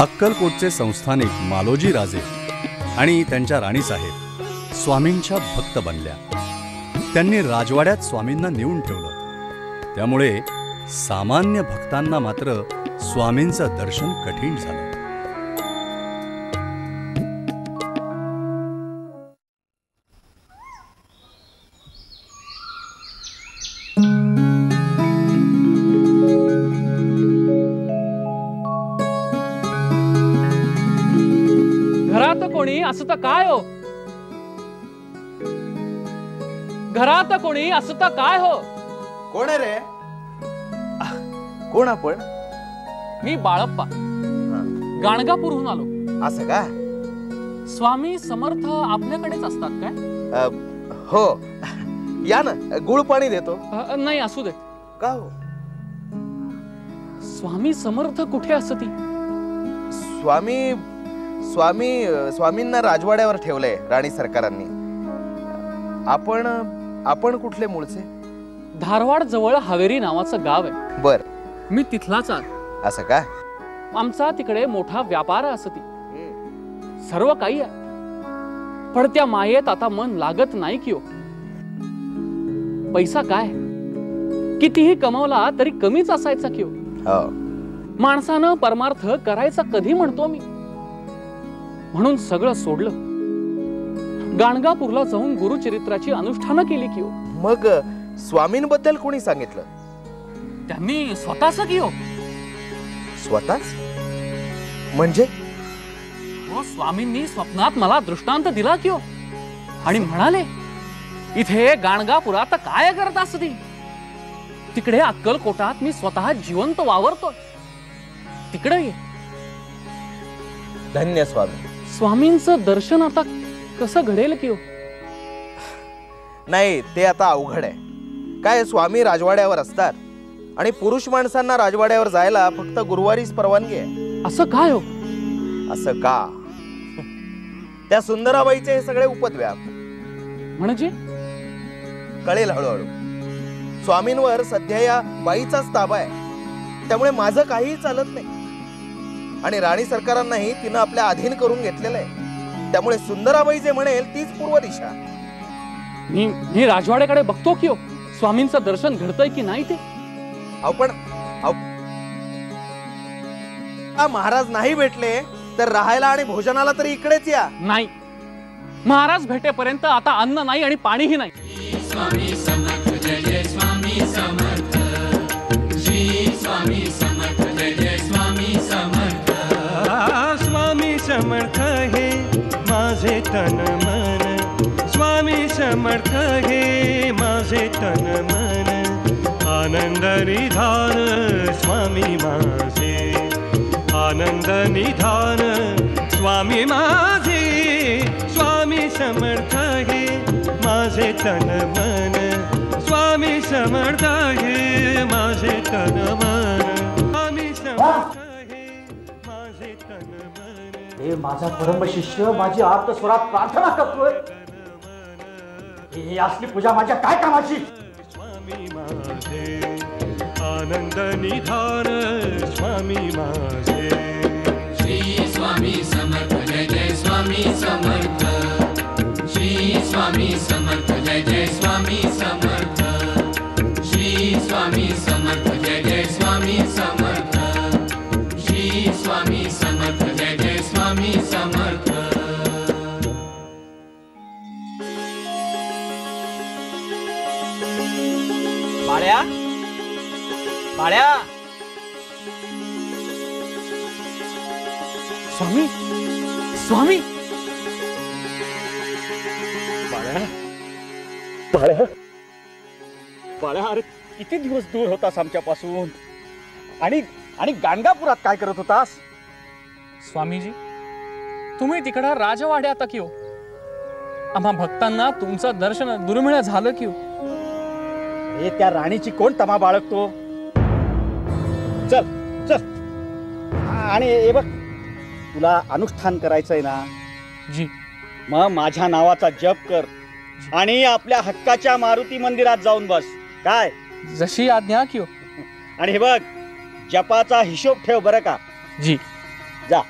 अक्कलकोटचे संस्थानिक मालोजी राजे आणि त्यांच्या राणीसाहेब स्वामींच्या भक्त बनल्या। त्यांनी राजवाड्यात स्वामींना नेऊन ठेवलं। त्यामुळे सामान्य भक्तांना मात्र स्वामींचं दर्शन कठीण झालं। घरात कोणी असं तर काय हो? घरात कोणी असं तर काय हो? कोण आहे रे? कोण आपण? मी बाळप्पा, गाणगापूरहून आलो। असं का? स्वामी समर्थ आपल्याकडेच असतात काय? हो, या ना, गुळ पाणी देतो। नाही, असू दे। का हो? स्वामी समर्थ कुठे असती? स्वामींना राजवाड्यावर ठेवलंय राणी सरकारांनी। आपण कुठले मूळचे? धारवाड जवळ हवेरी नावाचं गाव आहे। बर, मी तिथलाच आहे। असं का? आमचा तिकडे मोठा व्यापार असती, सर्व काही आहे। पण त्या मायेत आता मन लागत नाही की हो। पैसा काय कितीही कमवला तरी कमीच असायचा की हो। माणसानं परमार्थ करायचा कधी म्हणतो मी? म्हणून सगळं सोडलं, गाणगापूरला जाऊन गुरुचरित्राची अनुष्ठानं केली की हो। मग स्वामींबद्दल कोणी सांगितलं? त्यांनी स्वतःच की हो। स्वतःच म्हणजे? हो, स्वामींनी स्वप्नात मला दृष्टांत दिला की हो आणि म्हणाले, इथे गाणगापुरात काय करत असती? तिकडे अक्कलकोटात मी स्वतः जिवंत वावरतो, तिकडे ये। धन्य स्वामी। स्वामींचं दर्शन आता कसं घडेल की हो? नाही, ते आता अवघड आहे। काय, स्वामी राजवाड्यावर असतात आणि पुरुष माणसांना राजवाड्यावर जायला फक्त गुरुवारीच परवानगी आहे। असं काय हो? असं का? त्या सुंदराबाईचे हे सगळे उपद्व्याप म्हणजे कळेल हळूहळू। स्वामींवर सध्या या बाईचाच ताबा आहे, त्यामुळे माझं काहीही चालत नाही आणि राणी सरकारांनाही तिनं आपल्या अधीन करून घेतलेलं आहे। त्यामुळे सुंदराबाई जे म्हणेल तीच पूर्व दिशा। मी राजवाड्याकडे बघतो की हो, स्वामींचं दर्शन घडतंय की नाही ते। आपण महाराज नाही भेटले तर राहायला आणि भोजनाला तरी इकडेच या। नाही, महाराज भेटेपर्यंत आता अन्न नाही आणि पाणीही नाही। स्वामी समर्थ जय जय स्वामी समर्थ, श्री स्वामी समर्थ जय जय स्वामी समर्थ। स्वामी समर्थ हे माझे तन मन, स्वामी समर्थ हे माझे तन मन, आनंद निधान स्वामी माझे, आनंद निधान स्वामी माझे। स्वामी समर्थ हे माझे तन मन, स्वामी समर्थ हे माझे तन मन, स्वामी समर्थ हे माझे तन मन। हे माझा परम शिष्य माझी आर्त स्वरात प्रार्थना करतोय, ही असली पूजा माझ्या काय कामाची? स्वामी माझे, आनंद निधान स्वामी माझे। श्री स्वामी समर्थ जय जय स्वामी समर्थ, श्री स्वामी समर्थ जय जय स्वामी समर्थ, श्री स्वामी समर्थ जय जय स्वामी समर्थ, श्री स्वामी समर्थ जय जय स्वामी समर्थ। बाळ्या, बाळ्या, स्वामी, स्वामी, बाळ्या, बाळ्या, बाळ्या, अरे किती दिवस दूर होतास आमच्यापासून आणि गाणगापुरात काय करत होतास? स्वामीजी, तुम्ही तिकडं राजवाड्यात की हो। आम्हा भक्तांना तुमचं दर्शन दुर्मिळ झालं की हो। हे त्या राणीची कोण तमा बाळगतो? चल चल, आणि हे बघ, तुला अनुष्ठान करायचंय ना जी? मग माझ्या नावाचा जप कर आणि आपल्या हक्काच्या मारुती मंदिरात जाऊन बस। काय? जशी आज्ञा की हो। आणि हे बघ, जपाचा हिशोब ठेव बरं का? जी। जा